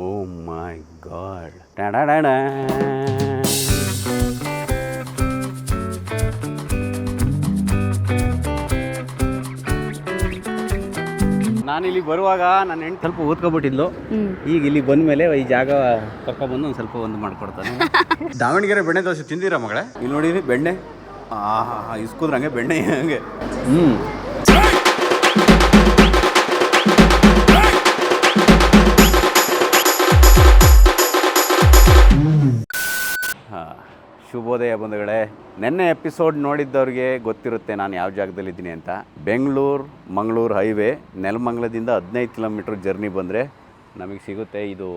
ಓ ಮೈ god ಟಾಡಾಡಾಡ. ನಾನು ಇಲ್ಲಿ ಬರುವಾಗ ನನ್ನ ಹೆಣ್ಣು ಸ್ವಲ್ಪ ಓದ್ಕೊಬಿಟ್ಟಿದ್ಲು. ಈಗ ಇಲ್ಲಿ ಬಂದ ಮೇಲೆ ಈ ಜಾಗ ಕರ್ಕೊಬಂದು ಒಂದು ಸ್ವಲ್ಪ ಒಂದು ಮಾಡ್ಕೊಡ್ತಾನೆ. ದಾವಣಗೆರೆ ಬೆಣ್ಣೆ ದೋಸೆ ತಿಂದಿರಾ ಮಗಳೇ? ಇಲ್ಲಿ ನೋಡಿದ್ರಿ ಬೆಣ್ಣೆ ಇಸ್ಕುದ್ರೆ ಹಂಗೆ ಬೆಣ್ಣೆ ಹಂಗೆ. ಶುಭೋದಯ ಬಂಧುಗಳೇ. ನೆನ್ನೆ ಎಪಿಸೋಡ್ ನೋಡಿದ್ದವ್ರಿಗೆ ಗೊತ್ತಿರುತ್ತೆ ನಾನು ಯಾವ ಜಾಗದಲ್ಲಿದ್ದೀನಿ ಅಂತ. ಬೆಂಗಳೂರು ಮಂಗಳೂರು ಹೈವೇ ನೆಲಮಂಗಲದಿಂದ 15 ಕಿಲೋಮೀಟ್ರ್ ಜರ್ನಿ ಬಂದರೆ ನಮಗೆ ಸಿಗುತ್ತೆ ಇದು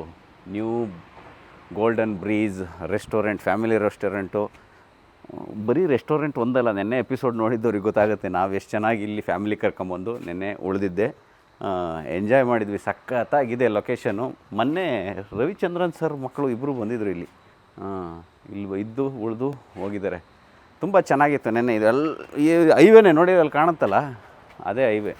new golden breeze restaurant, family restaurant. ಬರೀ ರೆಸ್ಟೋರೆಂಟ್ ಒಂದಲ್ಲ, ನೆನ್ನೆ ಎಪಿಸೋಡ್ ನೋಡಿದ್ದವ್ರಿಗೆ ಗೊತ್ತಾಗುತ್ತೆ ನಾವು ಎಷ್ಟು ಚೆನ್ನಾಗಿ ಇಲ್ಲಿ ಫ್ಯಾಮಿಲಿ ಕರ್ಕೊಂಬಂದು ನೆನ್ನೆ ಉಳಿದಿದ್ದೆ. ಎಂಜಾಯ್ ಮಾಡಿದ್ವಿ, ಸಖತ್ತಾಗಿದೆ ಲೊಕೇಶನ್ನು. ಮೊನ್ನೆ ರವಿಚಂದ್ರನ್ ಸರ್ ಮಕ್ಕಳು ಇಬ್ಬರು ಬಂದಿದ್ದರು ಇಲ್ಲಿ ಇದ್ದು ಉಳಿದು ಹೋಗಿದ್ದಾರೆ. ತುಂಬ ಚೆನ್ನಾಗಿತ್ತು ನೆನ್ನೆ. ಇದೆಲ್ಲ ಈ ಹೈವೇನೇ ನೋಡಿ, ಅಲ್ಲಿ ಕಾಣುತ್ತಲ್ಲ ಅದೇ ಹೈವೇ.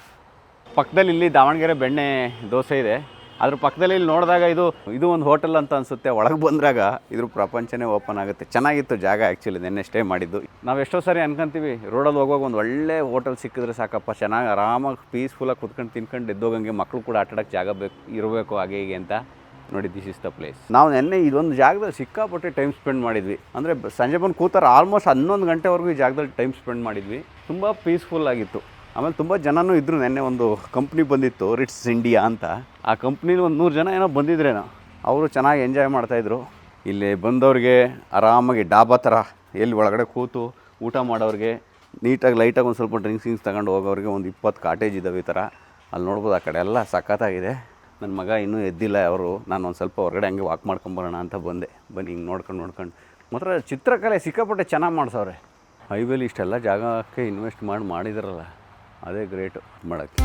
ಪಕ್ಕದಲ್ಲಿ ಇಲ್ಲಿ ದಾವಣಗೆರೆ ಬೆಣ್ಣೆ ದೋಸೆ ಇದೆ. ಅದ್ರ ಪಕ್ಕದಲ್ಲಿ ಇಲ್ಲಿ ನೋಡಿದಾಗ ಇದು ಒಂದು ಹೋಟೆಲ್ ಅಂತ ಅನಿಸುತ್ತೆ. ಒಳಗೆ ಬಂದಾಗ ಇದ್ರ ಪ್ರಪಂಚನೇ ಓಪನ್ ಆಗುತ್ತೆ. ಚೆನ್ನಾಗಿತ್ತು ಜಾಗ ಆ್ಯಕ್ಚುಲಿ ನೆನ್ನೆ ಸ್ಟೇ ಮಾಡಿದ್ದು. ನಾವು ಎಷ್ಟೋ ಸಾರಿ ಅನ್ಕೊಂತೀವಿ ರೋಡಲ್ಲಿ ಹೋಗುವಾಗ ಒಂದು ಒಳ್ಳೆ ಹೋಟೆಲ್ ಸಿಕ್ಕಿದ್ರೆ ಸಾಕಪ್ಪ, ಚೆನ್ನಾಗಿ ಆರಾಮಾಗಿ ಪೀಸ್ಫುಲ್ಲಾಗಿ ಕುತ್ಕೊಂಡು ತಿನ್ಕೊಂಡು ಎದ್ದೋಗಂಗೆ, ಮಕ್ಕಳು ಕೂಡ ಆಟಾಡೋಕ್ಕೆ ಜಾಗ ಇರಬೇಕು ಹಾಗೆ ಹೀಗೆ ಅಂತ. ನೋಡಿ, ದಿಸ್ ಇಸ್ ದ ಪ್ಲೇಸ್. ನಾವು ನೆನ್ನೆ ಇದೊಂದು ಜಾಗದಲ್ಲಿ ಸಿಕ್ಕಾಪಟ್ಟೆ ಟೈಮ್ ಸ್ಪೆಂಡ್ ಮಾಡಿದ್ವಿ. ಅಂದರೆ ಸಂಜೆ ಬಂದು ಕೂತಾರೆ ಆಲ್ಮೋಸ್ಟ್ 11 ಗಂಟೆವರೆಗೂ ಈ ಜಾಗದಲ್ಲಿ ಟೈಮ್ ಸ್ಪೆಂಡ್ ಮಾಡಿದ್ವಿ. ತುಂಬ ಪೀಸ್ಫುಲ್ ಆಗಿತ್ತು. ಆಮೇಲೆ ತುಂಬ ಜನನೂ ಇದ್ದರು. ನೆನ್ನೆ ಒಂದು ಕಂಪ್ನಿ ಬಂದಿತ್ತು, ರಿಟ್ಸ್ ಇಂಡಿಯಾ ಅಂತ. ಆ ಕಂಪ್ನಿಲಿ ಒಂದು 100 ಜನ ಏನೋ ಬಂದಿದ್ರೇನೋ. ಅವರು ಚೆನ್ನಾಗಿ ಎಂಜಾಯ್ ಮಾಡ್ತಾಯಿದ್ರು. ಇಲ್ಲಿ ಬಂದವ್ರಿಗೆ ಆರಾಮಾಗಿ ಡಾಬಾ ಥರ ಎಲ್ಲಿ ಒಳಗಡೆ ಕೂತು ಊಟ ಮಾಡೋರಿಗೆ, ನೀಟಾಗಿ ಲೈಟಾಗಿ ಒಂದು ಸ್ವಲ್ಪ ಡ್ರಿಂಕ್ಸ್ ತಗೊಂಡು ಹೋಗೋರಿಗೆ ಒಂದು 20 ಕಾಟೇಜ್ ಇದ್ದಾವೆ ಈ ಥರ. ಅಲ್ಲಿ ನೋಡ್ಬೋದು, ಆ ಕಡೆ ಎಲ್ಲ ಸಖತ್ತಾಗಿದೆ. ನನ್ನ ಮಗ ಇನ್ನೂ ಎದ್ದಿಲ್ಲ. ನಾನು ಒಂದು ಸ್ವಲ್ಪ ಹೊರಗಡೆ ಹಂಗೆ ವಾಕ್ ಮಾಡ್ಕೊಂಬರೋಣ ಅಂತ ಬಂದೆ. ಬನ್ನಿ ಹಿಂಗೆ ನೋಡ್ಕೊಂಡು ಮಾತ್ರ ಚಿತ್ರಕಲೆ ಸಿಕ್ಕಾಪಟ್ಟೆ ಚೆನ್ನಾಗಿ ಮಾಡ್ಸವ್ರೆ. ಹೈವೇಲಿ ಇಷ್ಟೆಲ್ಲ ಜಾಗಕ್ಕೆ ಇನ್ವೆಸ್ಟ್ ಮಾಡಿದಾರಲ್ಲ, ಅದೇ ಗ್ರೇಟು ಮಾಡೋಕ್ಕೆ.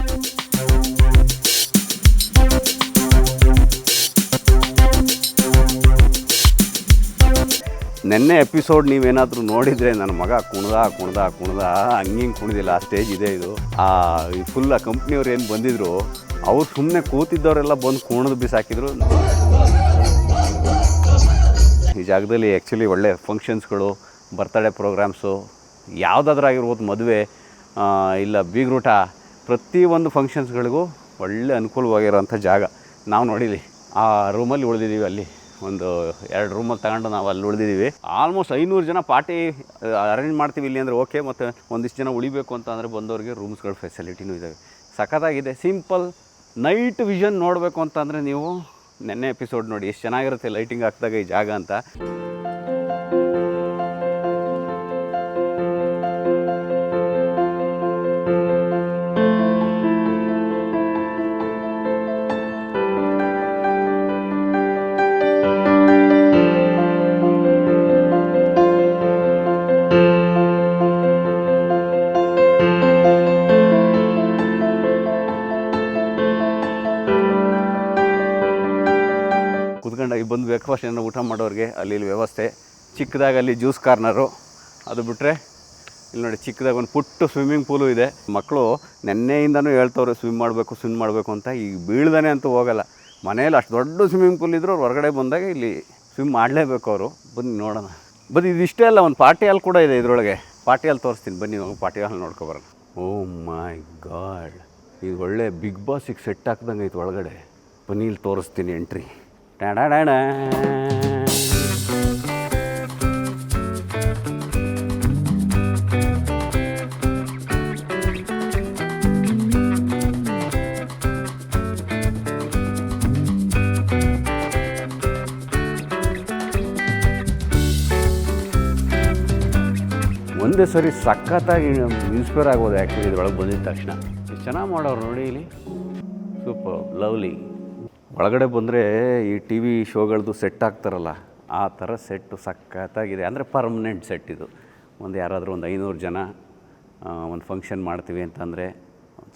ನೆನ್ನೆ ಎಪಿಸೋಡ್ ನೀವೇನಾದರೂ ನೋಡಿದರೆ ನನ್ನ ಮಗ ಕುಣ್ದ ಹಂಗೆ ಕುಣಿದಿಲ್ಲ. ಆ ಸ್ಟೇಜ್ ಇದೆ ಇದು. ಈ ಫುಲ್ ಆ ಕಂಪ್ನಿಯವ್ರು ಏನು ಬಂದಿದ್ರು, ಅವ್ರು ಸುಮ್ಮನೆ ಕೂತಿದ್ದವರೆಲ್ಲ ಬಂದು ಕುಣಿದು ಬಿಸಾಕಿದ್ರು. ಈ ಜಾಗದಲ್ಲಿ ಆ್ಯಕ್ಚುಲಿ ಒಳ್ಳೆ ಫಂಕ್ಷನ್ಸ್ಗಳು, ಬರ್ತ್ಡೇ ಪ್ರೋಗ್ರಾಮ್ಸು, ಯಾವುದಾದ್ರೂ ಆಗಿರ್ಬೋದು, ಮದುವೆ ಇಲ್ಲ ಬೀಗ್ರೂಟ, ಪ್ರತಿಯೊಂದು ಫಂಕ್ಷನ್ಸ್ಗಳಿಗೂ ಒಳ್ಳೆ ಅನುಕೂಲವಾಗಿರೋಂಥ ಜಾಗ. ನಾವು ನೋಡಿಲಿ ಆ ರೂಮಲ್ಲಿ ಉಳಿದಿದ್ದೀವಿ. ಅಲ್ಲಿ ಒಂದು 2 ರೂಮಲ್ಲಿ ತಗೊಂಡು ನಾವು ಅಲ್ಲಿ ಉಳಿದಿದ್ದೀವಿ. ಆಲ್ಮೋಸ್ಟ್ 500 ಜನ ಪಾರ್ಟಿ ಅರೇಂಜ್ ಮಾಡ್ತೀವಿ ಇಲ್ಲಿ ಅಂದರೆ ಓಕೆ. ಮತ್ತು ಒಂದಿಷ್ಟು ಜನ ಉಳಿಬೇಕು ಅಂತ ಅಂದರೆ ಬಂದವ್ರಿಗೆ ರೂಮ್ಸ್ಗಳ ಫೆಸಿಲಿಟಿನೂ ಇದ್ದಾವೆ. ಸಖತ್ತಾಗಿದೆ. ಸಿಂಪಲ್ ನೈಟ್ ವಿಷನ್ ನೋಡಬೇಕು ಅಂತಂದರೆ ನೀವು ನೆನ್ನೆ ಎಪಿಸೋಡ್ ನೋಡಿ, ಎಷ್ಟು ಚೆನ್ನಾಗಿರುತ್ತೆ ಲೈಟಿಂಗ್ ಹಾಕಿದಾಗ ಈ ಜಾಗ ಅಂತ. ಕುತ್ಕೊಂಡಾಗಿ ಬಂದು ಬ್ರೇಕ್ಫಾಸ್ಟ್ ಏನೋ ಊಟ ಮಾಡೋರಿಗೆ ಅಲ್ಲಿ ವ್ಯವಸ್ಥೆ. ಚಿಕ್ಕದಾಗಿ ಅಲ್ಲಿ ಜ್ಯೂಸ್ ಕಾರ್ನರು. ಅದು ಬಿಟ್ಟರೆ ಇಲ್ಲಿ ನೋಡಿ ಚಿಕ್ಕದಾಗಿ ಒಂದು ಪುಟ್ಟು ಸ್ವಿಮ್ಮಿಂಗ್ ಪೂಲು ಇದೆ. ಮಕ್ಕಳು ನೆನ್ನೆಯಿಂದನೂ ಹೇಳ್ತವ್ರೆ ಸ್ವಿಮ್ ಮಾಡಬೇಕು ಅಂತ. ಈಗ ಬೀಳ್ದಾನೆ ಅಂತೂ ಹೋಗಲ್ಲ. ಮನೇಲಿ ಅಷ್ಟು ದೊಡ್ಡ ಸ್ವಿಮ್ಮಿಂಗ್ ಪೂಲ್ ಇದ್ದರೂ ಹೊರಗಡೆ ಬಂದಾಗ ಇಲ್ಲಿ ಸ್ವಿಮ್ ಮಾಡಲೇಬೇಕು ಅವರು. ಬನ್ನಿ ನೋಡೋಣ. ಇದಿಷ್ಟೇ ಅಲ್ಲ, ಒಂದು ಪಾರ್ಟಿ ಹಾಲ್ ಕೂಡ ಇದೆ ಇದರೊಳಗೆ. ಪಾರ್ಟಿ ಹಾಲ್ ತೋರಿಸ್ತೀನಿ ಬನ್ನಿ, ಪಾರ್ಟಿ ಹಾಲ್ ನೋಡ್ಕೊಬರೋಣ. ಓ ಮೈ ಗಾಡ್, ಇದು ಒಳ್ಳೆ ಬಿಗ್ ಬಾಸಿಗೆ ಸೆಟ್ ಹಾಕ್ದಂಗೆ ಐತೆ ಒಳಗಡೆ. ಬನ್ನಿ ಇಲ್ಲಿ ತೋರಿಸ್ತೀನಿ ಎಂಟ್ರಿ. ಟಾಡಾಡಾಡ. ಒಂದೇ ಸರಿ ಸಖತ್ತಾಗಿ ಇನ್ಸ್ಪೈರ್ ಆಗೋದು ಆ್ಯಕ್ಚುಲಿ ಇದ್ರೊಳಗೆ ಬಂದಿದ್ದ ತಕ್ಷಣ. ಎಷ್ಟು ಚೆನ್ನಾಗಿ ಮಾಡೋರು ನೋಡಿ ಇಲ್ಲಿ. Super lovely. ಒಳಗಡೆ ಬಂದರೆ ಈ ಟಿ ವಿ ಶೋಗಳದ್ದು ಸೆಟ್ ಆಗ್ತಾರಲ್ಲ, ಆ ಥರ ಸೆಟ್ಟು ಸಖತ್ತಾಗಿದೆ. ಅಂದರೆ ಪರ್ಮನೆಂಟ್ ಸೆಟ್ ಇದು. ಯಾರಾದರೂ ಒಂದು 500 ಜನ ಒಂದು ಫಂಕ್ಷನ್ ಮಾಡ್ತೀವಿ ಅಂತಂದರೆ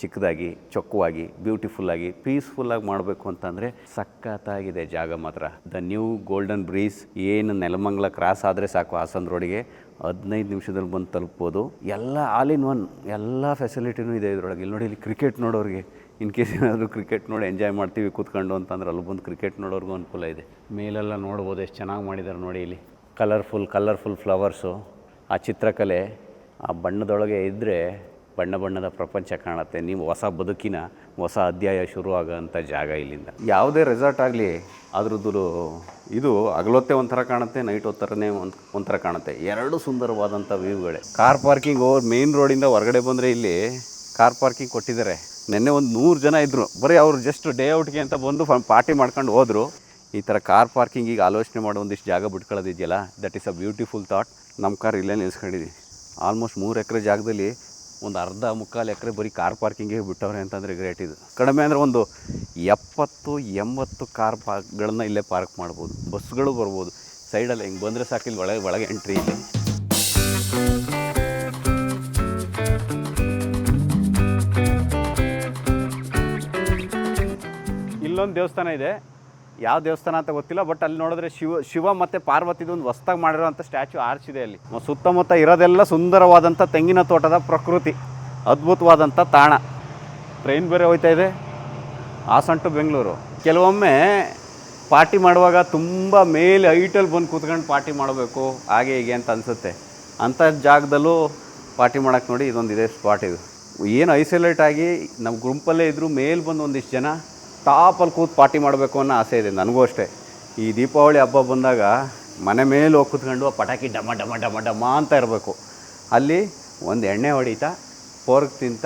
ಚಿಕ್ಕದಾಗಿ, ಚೊಕ್ಕವಾಗಿ, ಬ್ಯೂಟಿಫುಲ್ಲಾಗಿ, ಪೀಸ್ಫುಲ್ಲಾಗಿ ಮಾಡಬೇಕು ಅಂತಂದರೆ ಸಖತ್ತಾಗಿದೆ ಜಾಗ ಮಾತ್ರ. The new golden breeze. ಏನು ನೆಲಮಂಗಲ ಕ್ರಾಸ್ ಆದರೆ ಸಾಕು ಹಾಸನ ರೋಡಿಗೆ, 15 ನಿಮಿಷದಲ್ಲಿ ಬಂದು ತಲುಪ್ಬೋದು. ಎಲ್ಲ ಆಲ್ ಇನ್ ಒನ್, ಎಲ್ಲ ಫೆಸಿಲಿಟಿನೂ ಇದೆ ಇದರೊಳಗೆ. ಇಲ್ಲಿ ನೋಡಿ, ಇಲ್ಲಿ ಕ್ರಿಕೆಟ್ ನೋಡೋರಿಗೆ ಇನ್ ಕೇಸ್ ಏನಾದರೂ ಕ್ರಿಕೆಟ್ ನೋಡಿ ಎಂಜಾಯ್ ಮಾಡ್ತೀವಿ ಕೂತ್ಕೊಂಡು ಅಂತಂದ್ರೆ ಅಲ್ಲಿ ಬಂದು ಕ್ರಿಕೆಟ್ ನೋಡೋರ್ಗೂ ಅನುಕೂಲ ಇದೆ. ಮೇಲೆಲ್ಲ ನೋಡ್ಬೋದು ಎಷ್ಟು ಚೆನ್ನಾಗಿ ಮಾಡಿದ್ದಾರೆ ನೋಡಿ. ಇಲ್ಲಿ ಕಲರ್ಫುಲ್ ಫ್ಲವರ್ಸು, ಆ ಚಿತ್ರಕಲೆ, ಆ ಬಣ್ಣದೊಳಗೆ ಇದ್ದರೆ ಬಣ್ಣ ಬಣ್ಣದ ಪ್ರಪಂಚ ಕಾಣುತ್ತೆ. ನೀವು ಹೊಸ ಬದುಕಿನ ಹೊಸ ಅಧ್ಯಾಯ ಶುರುವಾಗೋಂಥ ಜಾಗ ಇಲ್ಲಿಂದ. ಯಾವುದೇ ರೆಸಾರ್ಟ್ ಆಗಲಿ ಅದ್ರದ್ದು ಇದು ಹಗಲೊತ್ತೆ ಒಂಥರ ಕಾಣುತ್ತೆ, ನೈಟ್ ಹೊತ್ತರನೇ ಒಂಥರ ಕಾಣುತ್ತೆ. ಎರಡು ಸುಂದರವಾದಂಥ ವ್ಯೂಗಳೇ. ಕಾರ್ ಪಾರ್ಕಿಂಗ್ ಮೇನ್ ರೋಡಿಂದ ಹೊರಗಡೆ ಬಂದರೆ ಇಲ್ಲಿ ಕಾರ್ ಪಾರ್ಕಿಂಗ್ ಕೊಟ್ಟಿದ್ದಾರೆ. ನೆನ್ನೆ ಒಂದು 100 ಜನ ಇದ್ದರು, ಬರೀ ಅವರು ಜಸ್ಟ್ ಡೇ ಔಟ್ಗೆ ಅಂತ ಬಂದು ಪಾರ್ಟಿ ಮಾಡ್ಕೊಂಡು ಹೋದರು. ಈ ಥರ ಕಾರ್ ಪಾರ್ಕಿಂಗಿಗೆ ಆಲೋಚನೆ ಮಾಡೋ ಒಂದಿಷ್ಟು ಜಾಗ ಬಿಟ್ಕೊಳ್ಳೋದಿದೆಯಲ್ಲ, that is a beautiful thought. ನಮ್ಮ ಕಾರ್ ಇಲ್ಲೇ ನಿಲ್ಸ್ಕೊಂಡಿದ್ದೀವಿ. ಆಲ್ಮೋಸ್ಟ್ 3 ಎಕರೆ ಜಾಗದಲ್ಲಿ ಒಂದು ಅರ್ಧ ಮುಕ್ಕಾಲು ಎಕರೆ ಬರೀ ಕಾರ್ ಪಾರ್ಕಿಂಗಿಗೆ ಬಿಟ್ಟವ್ರೆ ಅಂತಂದರೆ ಗ್ರೇಟ್. ಇದು ಕಡಿಮೆ ಅಂದರೆ ಒಂದು 70-80 ಕಾರ್ಗಳನ್ನ ಇಲ್ಲೇ ಪಾರ್ಕ್ ಮಾಡ್ಬೋದು. ಬಸ್ಗಳು ಬರ್ಬೋದು ಸೈಡಲ್ಲಿ. ಹಿಂಗೆ ಬಂದರೆ ಸಾಕಿಲ್ಲ ಒಳಗೆ ಎಂಟ್ರಿ ಇದೆ. ಇಲ್ಲೊಂದು ದೇವಸ್ಥಾನ ಇದೆ, ಯಾವ ದೇವಸ್ಥಾನ ಅಂತ ಗೊತ್ತಿಲ್ಲ, ಬಟ್ ಅಲ್ಲಿ ನೋಡಿದ್ರೆ ಶಿವ ಮತ್ತು ಪಾರ್ವತಿದು ಒಂದು ಹೊಸ್ದಾಗಿ ಮಾಡಿರೋಂಥ ಸ್ಟ್ಯಾಚು ಆರ್ಚ್ ಇದೆ ಅಲ್ಲಿ. ಸುತ್ತಮುತ್ತ ಇರೋದೆಲ್ಲ ಸುಂದರವಾದಂಥ ತೆಂಗಿನ ತೋಟದ ಪ್ರಕೃತಿ, ಅದ್ಭುತವಾದಂಥ ತಾಣ. ಟ್ರೈನ್ ಬೇರೆ ಹೋಗ್ತಾ ಇದೆ ಹಾಸನ ಟು ಬೆಂಗಳೂರು. ಕೆಲವೊಮ್ಮೆ ಪಾರ್ಟಿ ಮಾಡುವಾಗ ತುಂಬ ಮೇಲೆ ಹೈಟಲ್ಲಿ ಬಂದು ಕೂತ್ಕೊಂಡು ಪಾರ್ಟಿ ಮಾಡಬೇಕು ಹಾಗೆ ಹೀಗೆ ಅಂತ ಅನಿಸುತ್ತೆ. ಅಂಥ ಜಾಗದಲ್ಲೂ ಪಾರ್ಟಿ ಮಾಡೋಕ್ಕೆ ನೋಡಿ ಇದೊಂದಿದೆ ಸ್ಪಾಟ್. ಇದು ಏನು ಐಸೋಲೇಟ್ ಆಗಿ ನಮ್ಮ ಗುಂಪಲ್ಲೇ ಇದ್ದರೂ ಮೇಲೆ ಬಂದು ಒಂದಿಷ್ಟು ಜನ ಟಾಪಲ್ಲಿ ಕೂತು ಪಾರ್ಟಿ ಮಾಡಬೇಕು ಅನ್ನೋ ಆಸೆ ಇದೆ ನನಗೂ ಅಷ್ಟೇ. ಈ ದೀಪಾವಳಿ ಹಬ್ಬ ಬಂದಾಗ ಮನೆ ಮೇಲೆ ಹೋಗಿ ಕೂತ್ಕೊಂಡು ಪಟಾಕಿ ಡಮ ಡಮ ಡಮ ಡಮ ಅಂತ ಇರಬೇಕು. ಅಲ್ಲಿ ಒಂದು ಎಣ್ಣೆ ಹೊಡಿತಾ ಪೋರ್ಕ್ ತಿಂತ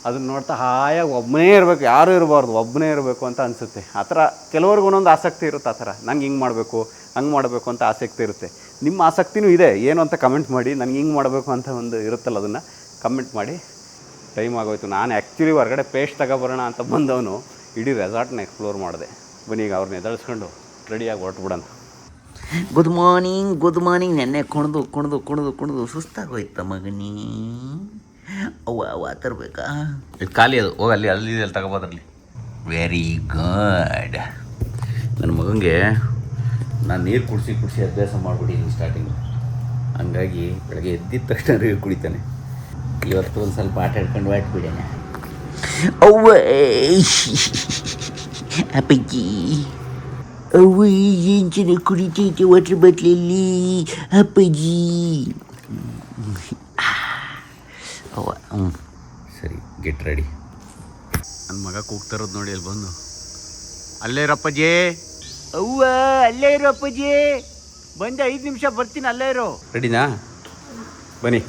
ಅದನ್ನ ನೋಡ್ತಾ ಹಾಯಾಗಿ ಒಬ್ಬನೇ ಇರಬೇಕು, ಯಾರೂ ಇರಬಾರ್ದು, ಒಬ್ಬನೇ ಇರಬೇಕು ಅಂತ ಅನಿಸುತ್ತೆ. ಆ ಥರ ಕೆಲವ್ರಿಗೂ ಒಂದೊಂದು ಆಸಕ್ತಿ ಇರುತ್ತೆ. ಆ ಥರ ನಂಗೆ ಹಿಂಗೆ ಮಾಡಬೇಕು ಹಂಗೆ ಮಾಡಬೇಕು ಅಂತ ಆಸಕ್ತಿ ಇರುತ್ತೆ. ನಿಮ್ಮ ಆಸಕ್ತಿನೂ ಇದೆ ಏನು ಅಂತ ಕಮೆಂಟ್ ಮಾಡಿ. ನನಗೆ ಹಿಂಗೆ ಮಾಡಬೇಕು ಅಂತ ಒಂದು ಇರುತ್ತಲ್ಲ, ಅದನ್ನು ಕಮೆಂಟ್ ಮಾಡಿ. ಟೈಮ್ ಆಗೋಯ್ತು. ನಾನು ಆ್ಯಕ್ಚುಲಿ ಹೊರಗಡೆ ಪೇಸ್ಟ್ ತಗೊಬರೋಣ ಅಂತ ಬಂದವನು ಇಡೀ ರೆಸಾರ್ಟ್ನ ಎಕ್ಸ್ಪ್ಲೋರ್ ಮಾಡಿದೆ. ಬನ್ನಿ ಈಗ ಅವ್ರನ್ನ ಎದುರಿಸ್ಕೊಂಡು ರೆಡಿಯಾಗಿ ಹೊರಟ್ಬಿಡೋಣ. Good morning. ನೆನ್ನೆ ಕುಣಿದು ಸುಸ್ತಾಗೋಯ್ತ ಮಗನಿ. ಅವ್ವ ತರಬೇಕಾ? ಇದು ಖಾಲಿ ಅದು, ಹೋಗಿ ಅಲ್ಲಿ ತಗೋಬೋದ್ರಲ್ಲಿ. Very good. ನನ್ನ ಮಗನಿಗೆ ನಾನು ನೀರು ಕುಡಿಸಿ ಅಭ್ಯಾಸ ಮಾಡಿಬಿಟ್ಟಿದ್ದೀನಿ ಸ್ಟಾರ್ಟಿಂಗು. ಹಂಗಾಗಿ ಬೆಳಗ್ಗೆ ಎದ್ದಿದ ತಕ್ಷಣ ನೀರು ಕುಡಿತಾನೆ. ಇವತ್ತು ಒಂದು ಸ್ವಲ್ಪ ಆಟ ಆಡ್ಕೊಂಡು ಹೊರಟ್ಬಿಡೇನೆ. ಅವ್ವ ಅಪ್ಪಾಜಿ, ಅವ್ವ ಏನು ಚೆನ್ನಾಗಿ ಕುಡಿತೈತೆ ವಾಟರ್ ಬಾಟ್ಲಲ್ಲಿ ಅಪ್ಪಾಜಿ. ಅವ್ವ ಸರಿ, ಗೆಟ್ ರೆಡಿ. ನನ್ನ ಮಗ ಕೂಗ್ತಾರೋದು ನೋಡಿ ಅಲ್ಲಿ ಬಂದು. ಅಲ್ಲೇ ಇರಪ್ಪಜ್ಜಿ. ಅವ್ವ ಅಲ್ಲೇ ಇರೋ ಅಪ್ಪಾಜಿ, ಬಂದೆ 5 ನಿಮಿಷ ಬರ್ತೀನಿ, ಅಲ್ಲೇ ಇರೋ. ರೆಡಿನಾ? ಬನ್ನಿ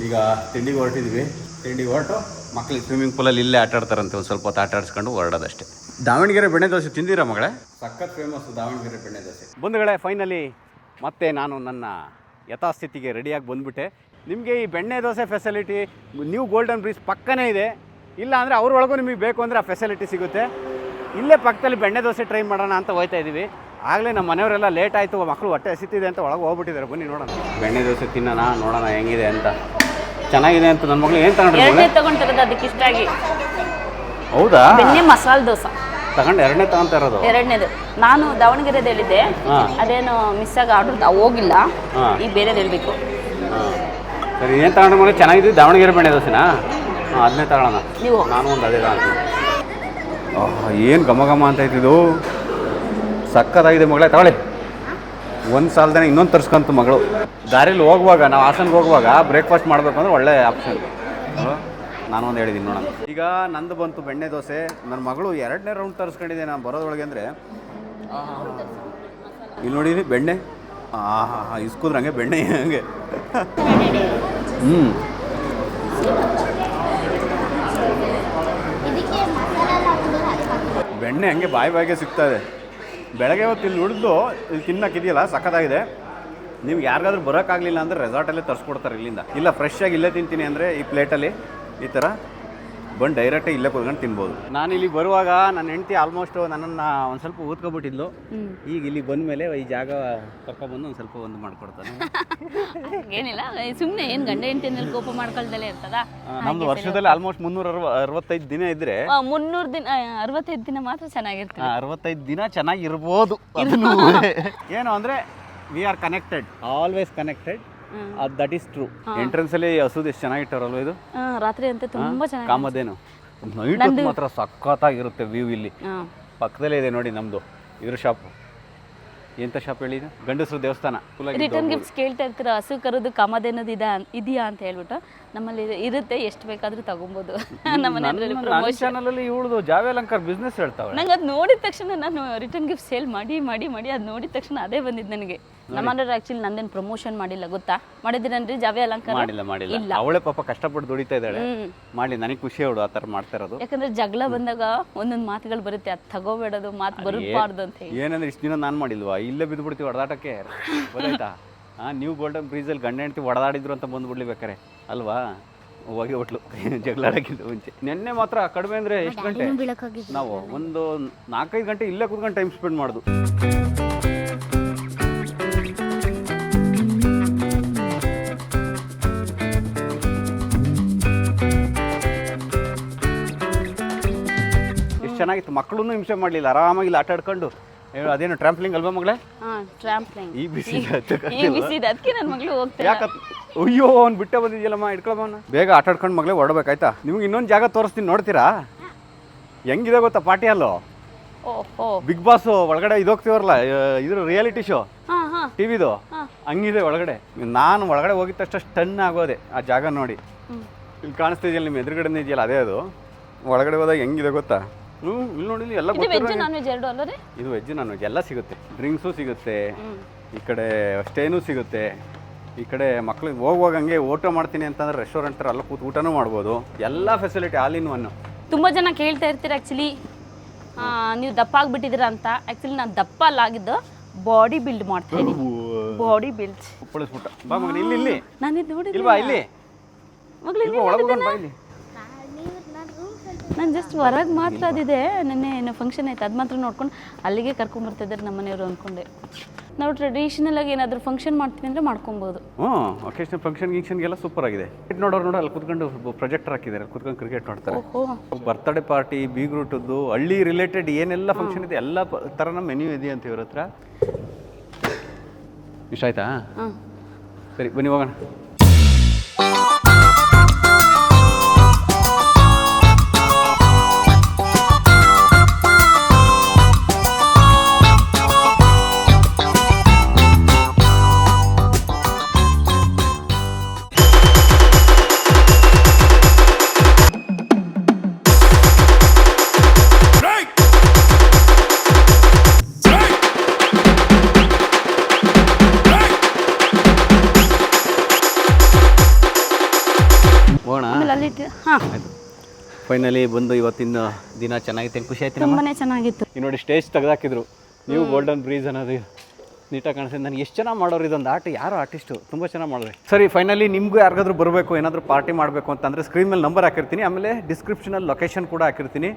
ಈಗ ತಿಂಡಿಗೆ ಹೊರಟಿದ್ವಿ. ತಿಂಡಿಗೆ ಹೊರಟು ಮಕ್ಕಳಿಗೆ ಸ್ವಿಮ್ಮಿಂಗ್ ಪೂಲಲ್ಲಿ ಇಲ್ಲೇ ಆಟ ಆಡ್ತಾರಂತೆ. ಒಂದು ಸ್ವಲ್ಪ ಹೊತ್ತು ಆಟ ಆಡಿಸ್ಕೊಂಡು ಹೊರಡೋದಷ್ಟೇ. ದಾವಣಗೆರೆ ಬೆಣ್ಣೆ ದೋಸೆ ತಿಂದಿರಾ ಮಗಳೇ? ಸಖತ್ ಫೇಮಸ್ಸು ದಾವಣಗೆರೆ ಬೆಣ್ಣೆ ದೋಸೆ. ಬಂಧುಗಳೇ, ಫೈನಲಿ ಮತ್ತೆ ನಾನು ನನ್ನ ಯಥಾಸ್ಥಿತಿಗೆ ರೆಡಿಯಾಗಿ ಬಂದುಬಿಟ್ಟೆ. ನಿಮಗೆ ಈ ಬೆಣ್ಣೆ dosa facility new golden bridge ಪಕ್ಕನೇ ಇದೆ. ಇಲ್ಲ ಅಂದರೆ ಅವ್ರೊಳಗೂ ನಿಮಗೆ ಬೇಕು ಅಂದರೆ ಆ ಫೆಸಿಲಿಟಿ ಸಿಗುತ್ತೆ. ಇಲ್ಲೇ ಪಕ್ಕದಲ್ಲಿ ಬೆಣ್ಣೆ ದೋಸೆ ಟ್ರೈ ಮಾಡೋಣ ಅಂತ ಹೋಗ್ತಾ ಇದ್ದೀವಿ. ಆಗಲೇ ನಮ್ಮ ಮನೆಯವರೆಲ್ಲ ಲೇಟ್ ಆಯಿತು, ಮಕ್ಕಳು ಹೊಟ್ಟೆ ಹಸಿತಿದೆ ಅಂತ ಒಳಗೆ ಹೋಗ್ಬಿಟ್ಟಿದ್ದಾರೆ. ಬನ್ನಿ ನೋಡೋಣ, ಬೆಣ್ಣೆ ದೋಸೆ ತಿನ್ನೋಣ, ನೋಡೋಣ ಹೆಂಗಿದೆ ಅಂತ. ಚೆನ್ನಾಗಿದೆ ಅಂತ ನನ್ನ ಮಗಳು ಏನು ತಗೊಂಡಿರೋದು ಅದಕ್ಕೆ ಇಷ್ಟ ಆಗಿ. ಹೌದಾ? ಬೆಣ್ಣೆ ಮಸಾಲೆ ದೋಸೆ ತಗೊಂಡು ಎರಡನೇ ತಗೊಂತ ಇರೋದು. ಎರಡನೇದು ನಾನು ದಾವಣಗೆರೆದು ಹೇಳಿದ್ದೆ, ಅದೇನು ಮಿಸ್ ಆಗಿ ಆರ್ಡರ್ ಹೋಗಿಲ್ಲ. ಈಗ ಬೇರೆದು ಹೇಳ್ಬೇಕು. ಸರಿ, ಏನು ತಗೊಂಡ್ರೆ ಮಗಳು? ಚೆನ್ನಾಗಿದೆ ದಾವಣಗೆರೆ ಬೆಣ್ಣೆ ದೋಸೆನಾ? ಅದನ್ನೇ ತಗೊಳ್ಳೋಣ. ನೀವು ನಾನು ಒಂದು ಅದೇ ತಗೊಂತೀನಿ. ಏನು ಘಮ ಅಂತ ಇದ್ದಿದ್ದು, ಸಕ್ಕತ್ತಾಗಿದೆ ಮಗಳೇ. ತಗೊಳ್ಳಿ. ಒಂದು ಸಾಲದೇ ಇನ್ನೊಂದು ತರಿಸ್ಕೊಂತು ಮಗಳು. ದಾರಿಲಿ ಹೋಗುವಾಗ, ನಾವು ಹಾಸನ್ಗೆ ಹೋಗುವಾಗ ಬ್ರೇಕ್ಫಾಸ್ಟ್ ಮಾಡಬೇಕು ಅಂದ್ರೆ ಒಳ್ಳೆ ಆಪ್ಷನ್. ನಾನು ಒಂದು ಹೇಳಿದ್ದೀನಿ ನೋಡೋಣ. ಈಗ ನಂದು ಬಂತು ಬೆಣ್ಣೆ ದೋಸೆ. ನನ್ನ ಮಗಳು 2ನೇ ರೌಂಡ್ ತರಿಸ್ಕೊಂಡಿದ್ದೆ ನಾನು ಬರೋದ್ರೊಳಗೆ. ಅಂದರೆ ಇಲ್ಲಿ ನೋಡಿರಿ ಬೆಣ್ಣೆ, ಇಸ್ಕುದ್ರೆ ಹಂಗೆ ಬೆಣ್ಣೆ ಹಂಗೆ. ಬೆಣ್ಣೆ ಹಂಗೆ ಬಾಯಿಗೆ ಸಿಗ್ತಾಯಿದೆ. ಬೆಳಗ್ಗೆ ಹೊತ್ತು ಇಲ್ಲಿ ಉಳಿದು ಇಲ್ಲಿ ತಿನ್ನೋಕ್ಕಿದೆಯಲ್ಲ, ಸಖತ್ತಾಗಿದೆ. ನೀವು ಯಾರಿಗಾದ್ರೂ ಬರೋಕ್ಕಾಗಲಿಲ್ಲ ಅಂದರೆ ರೆಸಾರ್ಟಲ್ಲೇ ತರಿಸ್ಕೊಡ್ತಾರೆ ಇಲ್ಲಿಂದ. ಇಲ್ಲ ಫ್ರೆಶ್ ಆಗಿ ಇಲ್ಲೇ ತಿಂತೀನಿ ಅಂದರೆ ಈ ಪ್ಲೇಟಲ್ಲಿ ಈ ಥರ ಬಂದು ಡೈರೆಕ್ಟಾಗಿ ಇಲ್ಲೇ ಕೂತ್ಕೊಂಡು ತಿನ್ಬೋದು. ನಾನು ಇಲ್ಲಿ ಬರುವಾಗ ನನ್ನ ಹೆಂಡತಿ ಆಲ್ಮೋಸ್ಟ್ ನನ್ನನ್ನು ಒಂದು ಸ್ವಲ್ಪ ಊದ್ಕೊಬಿಟ್ಟಿದ್ಲು. ಈಗ ಇಲ್ಲಿ ಬಂದ ಮೇಲೆ ಈ ಜಾಗ ಕರ್ಕೊಬಂದು ಒಂದು ಸ್ವಲ್ಪ ಒಂದು ಮಾಡ್ಕೊಡ್ತಾನೆ. ಏನಿಲ್ಲ, ಸುಮ್ಮನೆ ಏನು ಗಂಡ ಹೆಂಡತಿನಲ್ಲಿ ಕೋಪ ಮಾಡ್ಕೊಳ್ದಲ್ಲೇ ಇರ್ತದ. ನಮ್ದು ವರ್ಷದಲ್ಲಿ ಆಲ್ಮೋಸ್ಟ್ 365 ದಿನ ಇದ್ರೆ 300 ದಿನ 65 ದಿನ ಮಾತ್ರ ಚೆನ್ನಾಗಿರ್ತದೆ. 65 ದಿನ ಚೆನ್ನಾಗಿರ್ಬೋದು. ಏನು ಅಂದರೆ we are connected, always connected. That is true. Entrance ಅಲ್ಲಿ ಹಸುದು ಎಷ್ಟು ಚೆನ್ನಾಗಿಟ್ಟಾರಲ್ವ ಇದು. ರಾತ್ರಿ ಅಂತ ತುಂಬಾ ಚೆನ್ನಾಗಿ ಕಾಮಧೇನು. ನೈಟ್ ಮಾತ್ರ ಸಖತ್ತಾಗಿರುತ್ತೆ ವ್ಯೂ ಇಲ್ಲಿ. ಹಾಂ ಪಕ್ಕದಲ್ಲೇ ಇದೆ ನೋಡಿ ನಮ್ಮದು ಇದ್ರ ಶಾಪು. ಎಂಥ ಶಾಪ್ ಹೇಳಿ ಇದು? ಗಂಡಸರು ದೇವಸ್ಥಾನ. ರಿಟರ್ನ್ ಗಿಫ್ಟ್ಸ್ ಕೇಳ್ತಾ ಇರ್ತೀರ, ಹಸು ಕರೋದು ಕಾಮಧೇನದು ಇದೆಯಾ ಅಂತ ಹೇಳ್ಬಿಟ್ಟು ನಮ್ಮಲ್ಲಿ ಇರುತ್ತೆ, ಎಷ್ಟು ಬೇಕಾದ್ರೂ ತಗೊಬೋದು. ನಮ್ಮ ಮನೆಯಲ್ಲಿ ನನ್ನ ಚಾನಲಲ್ಲಿ ಇವಳದು ಜಾವೆ ಅಲಂಕಾರ್ ಬಿಸ್ನೆಸ್ ಹೇಳ್ತಾವೆ. ನಂಗೆ ಅದು ನೋಡಿದ ತಕ್ಷಣ ನಾನು ರಿಟರ್ನ್ ಗಿಫ್ಟ್ ಸೇಲ್ ಮಾಡಿ ಮಾಡಿ ಮಾಡಿ ಅದು ನೋಡಿದ ತಕ್ಷಣ ಅದೇ ಬಂದಿದ್ದು ನನಗೆ. ನಮ್ಮನೆಯವ್ರು ಆ್ಯಕ್ಚುಲಿ ನಂದೇನು ಪ್ರಮೋಷನ್ ಮಾಡಿಲ್ಲ ಗೊತ್ತಾ? ಮಾಡಿದ್ದೀರನ್ರಿ ಜಾವೆ ಅಲಂಕಾರ? ಮಾಡಿಲ್ಲ. ಅವಳೇ ಪಾಪ ಕಷ್ಟಪಟ್ಟು ದುಡಿತಾ ಇದ್ದಾಳೆ. ಮಾಡಿ ನನಗೆ ಖುಷಿ ಅವಳು ಆ ಥರ ಮಾಡ್ತಾ ಇರೋದು. ಯಾಕಂದ್ರೆ ಜಗಳ ಬಂದಾಗ ಒಂದೊಂದು ಮಾತುಗಳು ಬರುತ್ತೆ, ಅದು ತಗೋಬೇಡದು, ಮಾತು ಬರಬಾರ್ದು ಅಂತ ಹೇಳಿ. ಏನಂದ್ರೆ ಇಷ್ಟು ದಿನ ನಾನು ಮಾಡಿಲ್ವಾ, ಇಲ್ಲೇ ಬಿದ್ದುಬಿಡ್ತೀವಿ ಹೊಡೆದಾಟಕ್ಕೆ, ಗೊತ್ತಾಯ್ತಾ? ನೀವು ಗೋಲ್ಡನ್ ಬ್ರೀಸಲ್ಲಿ ಗಂಡ ಹೆಂಡ್ತಿ ಹೊಡೆದಾಡಿದ್ರು ಅಂತ ಬಂದುಬಿಡ್ಲಿ ಬೇಕಾರೆ ಅಲ್ವಾ? ಹೋಗಿ ಒಟ್ಲು ಜಗಳಾಡೋಕ್ಕಿಂತ ಮುಂಚೆ. ನೆನ್ನೆ ಮಾತ್ರ ಕಡಿಮೆ ಅಂದರೆ ಎಷ್ಟು ಗಂಟೆ ನಾವು ಒಂದು 4-5 ಗಂಟೆ ಇಲ್ಲೇ ಕೂತ್ಕೊಂಡು ಟೈಮ್ ಸ್ಪೆಂಡ್ ಮಾಡೋದು. ಎಷ್ಟು ಚೆನ್ನಾಗಿತ್ತು. ಮಕ್ಕಳೂ ಹಿಂಸೆ ಮಾಡಲಿಲ್ಲ, ಆರಾಮಾಗಿ ಆಟ ಆಡ್ಕೊಂಡು. ಅದೇನು ಟ್ರಾಂಪ್ಲಿಂಗ್ ಅಲ್ವಾ ಮಗಳೇ? ಹಾಂ ಟ್ರಾಂಪ್ಲಿಂಗ್. ಈ ಬಿಸಿ ಅದಕ್ಕೆ ನನ್ನ ಮಗಳು ಹೋಗ್ತಾರೆ. ಯಾಕತ್ ಅಯ್ಯೋ ಅವ್ನು ಬಿಟ್ಟೆ ಬಂದಿದ್ಯಲ್ಲಮ್ಮ, ಇಟ್ಕೊಳಮ್ಮ. ಬೇಗ ಆಟ ಆಡ್ಕೊಂಡು ಮಗಳೇ ಹೊರಡ್ಬೇಕಾಯ್ತಾ? ನಿಮ್ಗೆ ಇನ್ನೊಂದು ಜಾಗ ತೋರಿಸ್ತೀನಿ, ನೋಡ್ತೀರಾ? ಹೆಂಗಿದೆ ಗೊತ್ತಾ ಪಾರ್ಟಿ ಹಾಲು? ಬಿಗ್ ಬಾಸ್ ಒಳಗಡೆ ಇದು ಹೋಗ್ತೀವರಲ್ಲ, ಇದ್ರ ರಿಯಾಲಿಟಿ ಶೋ ಟಿವಿದು ಹಂಗಿದೆ ಒಳಗಡೆ. ನಾನು ಒಳಗಡೆ ಹೋಗಿದ ತಕ್ಷಣ ಸ್ಟನ್ ಆಗೋದೆ ಆ ಜಾಗ ನೋಡಿ. ಇಲ್ಲಿ ಕಾಣಿಸ್ತಿದೆಯಲ್ಲ ನಿಮ್ಮ ಎದುರುಗಡೆ ಇದೆಯಲ್ಲ, ಅದೇ ಅದು. ಒಳಗಡೆ ಹೋದಾಗ ಹೆಂಗಿದೆ ಗೊತ್ತಾ? ಇಲ್ಲಿ ನೋಡಿ, ಎಲ್ಲ ಇದು ವೆಜ್ ನಾನ್ ವೆಜ್ ಎರಡು ಅಲ್ಲ ರೀ? ಇದು ವೆಜ್ ನಾನ್ ವೆಜ್ ಎಲ್ಲ ಸಿಗುತ್ತೆ. ಡ್ರಿಂಕ್ಸು ಸಿಗುತ್ತೆ, ಈ ಕಡೆ ಸ್ಟೇನೂ ಸಿಗುತ್ತೆ. ಈ ಕಡೆ ಮಕ್ಳಿಗೆ ಹೋಗುವಾಗ ಹಂಗೆ ಊಟ ಮಾಡ್ತೀನಿ ಅಂತಂದ್ರೆ ರೆಸ್ಟೋರೆಂಟ್ ಥರ ಎಲ್ಲ ಕೂತು ಊಟನೂ ಮಾಡ್ಬೋದು. ಎಲ್ಲ ಫೆಸಿಲಿಟಿ ಆಲ್ ಇನ್ ಒನ್. ತುಂಬ ಜನ ಕೇಳ್ತಾ ಇರ್ತೀರ ಆ್ಯಕ್ಚುಲಿ ನೀವು ದಪ್ಪ ಆಗಿಬಿಟ್ಟಿದ್ದೀರಾ ಅಂತ. ಆ್ಯಕ್ಚುಲಿ ನಾನು ದಪ್ಪ ಅಲ್ಲಾಗಿದ್ದು ಬಾಡಿ ಬಿಲ್ಡ್ ಮಾಡ್ತಾ ಇದ್ದೀನಿ. ಬಾಡಿ ಬಿಲ್ಡ್ ಉಪ್ಪಳಿಸ್ಬಿಟ್ಟ ಬಾ ಮಗನ, ಇಲ್ಲಿ ನಾನು ಇದು ನೋಡಿ ಇಲ್ವಾ, ಇಲ್ಲಿ ಮಗಳು ಬಾ ಇಲ್ಲಿ. ನಾನು ಜಸ್ಟ್ ಹೊರಗೆ ಮಾತ್ರ ಅದಿದೆ. ನೆನ್ನೆ ಏನೋ ಫಂಕ್ಷನ್ ಆಯ್ತು, ಅದು ಮಾತ್ರ ನೋಡ್ಕೊಂಡು ಅಲ್ಲಿಗೆ ಕರ್ಕೊಂಬರ್ತಿದ್ದಾರೆ ನಮ್ಮ ಮನೆಯವರು ಅಂದ್ಕೊಂಡೆ. ನಾವು ಟ್ರೆಡಿಷನಲ್ ಆಗಿ ಏನಾದರೂ ಫಂಕ್ಷನ್ ಮಾಡ್ತೀನಿ ಅಂದರೆ ಮಾಡ್ಕೊಬೋದು. ಒಕೇಶನಲ್ ಫಂಕ್ಷನ್ ಗಿಂಕ್ಷನ್ಗೆಲ್ಲ ಸೂಪರ್ ಆಗಿದೆ. ನೋಡೋರು ಅಲ್ಲಿ ಕೂತ್ಕೊಂಡು ಪ್ರೊಜೆಕ್ಟರ್ ಹಾಕಿದ್ದಾರೆ, ಕೂತ್ಕೊಂಡು ಕ್ರಿಕೆಟ್ ನೋಡ್ತಾರೆ. ಬರ್ತ್ಡೇ ಪಾರ್ಟಿ, ಬೀಗ್ರೂಟದ್ದು, ಹಳ್ಳಿ ರಿಲೇಟೆಡ್ ಏನೆಲ್ಲ ಫಂಕ್ಷನ್ ಇದೆ ಎಲ್ಲ ಥರನ ಮೆನ್ಯೂ ಇದೆ ಅಂತ ಇವ್ರ ಹತ್ರ. ಇಷ್ಟ ಆಯ್ತಾ? ಸರಿ ಬನ್ನಿ ಹೋಗೋಣ. ಫೈನಲಿ ಬಂದು ಇವತ್ತಿನ ದಿನ ಚೆನ್ನಾಗಿತ್ತು, ಖುಷಿ ಆಯ್ತು. ತುಂಬಾನೇ ಚೆನ್ನಾಗಿತ್ತು. ಈಗ ನೋಡಿ ಸ್ಟೇಜ್ ತೆಗೆದಾಕಿದ್ರು, ನೀವು ಗೋಲ್ಡನ್ ಬ್ರೀಸ್ ಅನ್ನೋದು ನೀಟಾಗಿ ಕಾಣಿಸ್ತಿದೆ. ನನಗೆ ಎಷ್ಟು ಚೆನ್ನಾಗಿ ಮಾಡೋರು ಇದೊಂದು ಆಟ, ಯಾರು ಆರ್ಟಿಸ್ಟು ತುಂಬ ಚೆನ್ನಾಗಿ ಮಾಡಿದ್ರೆ. ಸರಿ ಫೈನಲಿ ನಿಮಗೂ ಯಾರಿಗಾದ್ರೂ ಬರಬೇಕು, ಏನಾದರೂ ಪಾರ್ಟಿ ಮಾಡಬೇಕು ಅಂತಂದರೆ ಸ್ಕ್ರೀನ್ ಮೇಲೆ ನಂಬರ್ ಹಾಕಿರ್ತೀನಿ, ಆಮೇಲೆ ಡಿಸ್ಕ್ರಿಪ್ಷನಲ್ಲಿ ಲೊಕೇಶನ್ ಕೂಡ ಹಾಕಿರ್ತೀನಿ.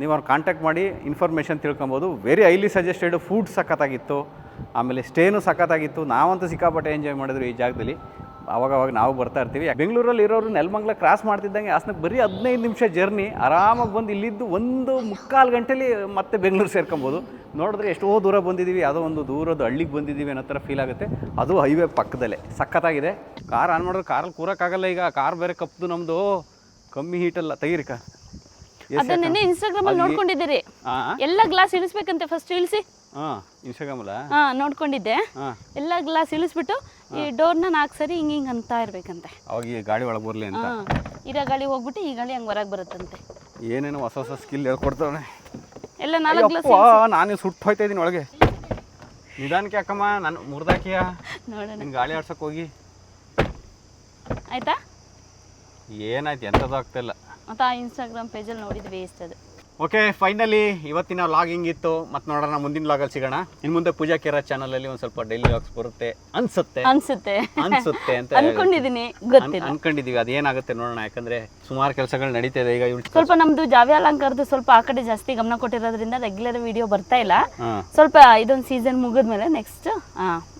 ನೀವು ಅವ್ರು ಕಾಂಟ್ಯಾಕ್ಟ್ ಮಾಡಿ ಇನ್ಫಾರ್ಮೇಷನ್ ತಿಳ್ಕೊಬೋದು. Very highly suggested. ಫುಡ್ ಸಖತ್ತಾಗಿತ್ತು, ಆಮೇಲೆ ಸ್ಟೇನು ಸಖತ್ತಾಗಿತ್ತು. ನಾವಂತೂ ಸಿಕ್ಕಾಪಟ್ಟೆ ಎಂಜಾಯ್ ಮಾಡಿದ್ರು ಈ ಜಾಗದಲ್ಲಿ. ಅವಾಗವಾಗ ನಾವು ಬರ್ತಾ ಇರ್ತೀವಿ. ಬೆಂಗಳೂರಲ್ಲಿ ಇರೋರು ನೆಲಮಂಗಲ ಕ್ರಾಸ್ ಮಾಡ್ತಿದ್ದಂಗೆ ಹಾಸನಕ್ಕೆ ಬರೀ 15 ನಿಮಿಷ ಜರ್ನಿ, ಆರಾಮಾಗಿ ಬಂದು ಇಲ್ಲಿದ್ದು 1.25 ಗಂಟೆಲಿ ಮತ್ತೆ ಬೆಂಗಳೂರು ಸೇರ್ಕೊಬೋದು. ನೋಡಿದ್ರೆ ಎಷ್ಟೋ ದೂರ ಬಂದಿದ್ದೀವಿ, ಯಾವುದೋ ಒಂದು ದೂರದ ಹಳ್ಳಿಗೆ ಬಂದಿದ್ದೀವಿ ಅನ್ನೋ ಥರ ಫೀಲ್ ಆಗುತ್ತೆ. ಅದು ಹೈವೇ ಪಕ್ಕದಲ್ಲೇ ಸಖತ್ತಾಗಿದೆ. ಕಾರ್ ಆನ್ ಮಾಡಿದ್ರೆ ಕಾರಲ್ಲಿ ಕೂರೋಕ್ಕಾಗಲ್ಲ, ಈಗ ಕಾರ್ ಬೇರೆ ಕಪ್ಪದು ನಮ್ಮದು, ಕಮ್ಮಿ ಹೀಟಲ್ಲ. ತೆಗೀರಿ ಕಾರ್. ಅದನ್ನೇ ಇನ್ಸ್ಟಾಗ್ರಾಮ್ ಅಲ್ಲಿ ನೋಡ್ಕೊಂಡಿದ್ದೀರಿ, ಎಲ್ಲ ಗ್ಲಾಸ್ ಇಳಿಸ್ಬೇಕಂತೆ. ಫಸ್ಟ್ ಇಳಿಸಿ. ಇನ್ಸ್ಟಾಗ್ರಾಮಲ್ಲ ನೋಡ್ಕೊಂಡಿದ್ದೆ. ಎಲ್ಲ ಗ್ಲಾಸ್ ಇಳಿಸ್ಬಿಟ್ಟು ಈ ಡೋರ್ನ 4 ಸರಿ ಹಿಂಗೆ ಅಂತ ಇರ್ಬೇಕಂತೆ. ಅವಾಗ ಈ ಗಾಡಿ ಒಳಗೆ ಬರಲಿ ಅಂತ. ಇರೋ ಗಾಳಿ ಹೋಗ್ಬಿಟ್ಟು ಈ ಗಾಳಿ ಹಂಗೆ ಹೊರಗೆ ಬರುತ್ತಂತೆ. ಏನೇನೋ ಹೊಸ ಹೊಸ ಸ್ಕಿಲ್ ಹೇಳ್ಕೊಡ್ತಾವೆ ಎಲ್ಲ 4 ಗ್ಲಾಸ್. ನಾನು ಸುಟ್ಟು ಹೋಯ್ತಾ ಇದ್ದೀನಿ ಒಳಗೆ. ನಿಧಾನಕ್ಕೆ ಯಾಕಮ್ಮ, ನಾನು ಮುರಿದಾಕಿಯ ನೋಡೋಣ. ನಿನ್ನ ಗಾಳಿ ಆಡ್ಸಕ್ಕೆ ಹೋಗಿ ಆಯ್ತಾ? ಏನಾಯ್ತು, ಎಂಥದ್ದು ಆಗ್ತಾಯಿಲ್ಲ. ಮತ್ತು ಆ ಇನ್ಸ್ಟಾಗ್ರಾಮ್ ಪೇಜಲ್ಲಿ ನೋಡಿದ್ದು ವೇಸ್ಟ್ ಅದು. ಓಕೆ ಫೈನಲಿ ಇವತ್ತಿನ ವ್ಲಾಗ್ ಹಿಂಗಿತ್ತು. ಮತ್ತೆ ನೋಡೋಣ ಮುಂದಿನ ವ್ಲಾಗಲ್ಲಿ ಸಿಗೋಣ. ಇನ್ನು ಮುಂದೆ ಪೂಜಾ ಕೇರ ಚಾನಲಲ್ಲಿ ಒಂದು ಸ್ವಲ್ಪ ಡೈಲಿ ವ್ಲಾಗ್ಸ್ ಬರುತ್ತೆ ಅನ್ಸುತ್ತೆ ಅಂತ ಅನ್ಕೊಂಡಿದ್ದೀನಿ, ಗೊತ್ತಿಲ್ಲ, ಅನ್ಕೊಂಡಿದೀವಿ. ಅದೇನಾಗುತ್ತೆ ನೋಡೋಣ. ಯಾಕಂದ್ರೆ ಸುಮಾರು ಕೆಲಸಗಳು ನಡೀತಾ ಇದೆ ಈಗ. ಸ್ವಲ್ಪ ನಮ್ದು ಜಾವ್ಯ ಅಲಂಕಾರದ್ದು ಸ್ವಲ್ಪ ಆ ಕಡೆ ಜಾಸ್ತಿ ಗಮನ ಕೊಟ್ಟಿರೋದ್ರಿಂದ ರೆಗ್ಯುಲರ್ ವಿಡಿಯೋ ಬರ್ತಾ ಇಲ್ಲ. ಸ್ವಲ್ಪ ಇದೊಂದು ಸೀಸನ್ ಮುಗಿದ್ಮೇಲೆ ನೆಕ್ಸ್ಟ್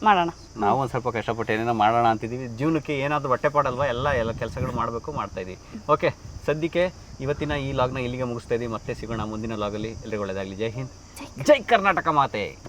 ಮಾಡೋಣ. ನಾವು ಒಂದು ಸ್ವಲ್ಪ ಕಷ್ಟಪಟ್ಟು ಏನೇನೋ ಮಾಡೋಣ ಅಂತಿದ್ದೀವಿ. ಜೀವನಕ್ಕೆ ಏನಾದರೂ ಹೊಟ್ಟೆಪಾಡಲ್ವಾ, ಎಲ್ಲ ಕೆಲಸಗಳು ಮಾಡಬೇಕು, ಮಾಡ್ತಾ ಇದ್ದೀವಿ. ಓಕೆ ಸದ್ಯಕ್ಕೆ ಇವತ್ತಿನ ಈ ಲಾಗ್ನ ಇಲ್ಲಿಗೆ ಮುಗಿಸ್ತಾ ಇದ್ದೀವಿ. ಮತ್ತೆ ಸಿಗೋಣ ಮುಂದಿನ ಲಾಗಲ್ಲಿ. ಎಲ್ರಿಗೂ ಒಳ್ಳೆಯದಾಗಲಿ. ಜೈ ಹಿಂದ್, ಜೈ ಕರ್ನಾಟಕ ಮಾತೆ.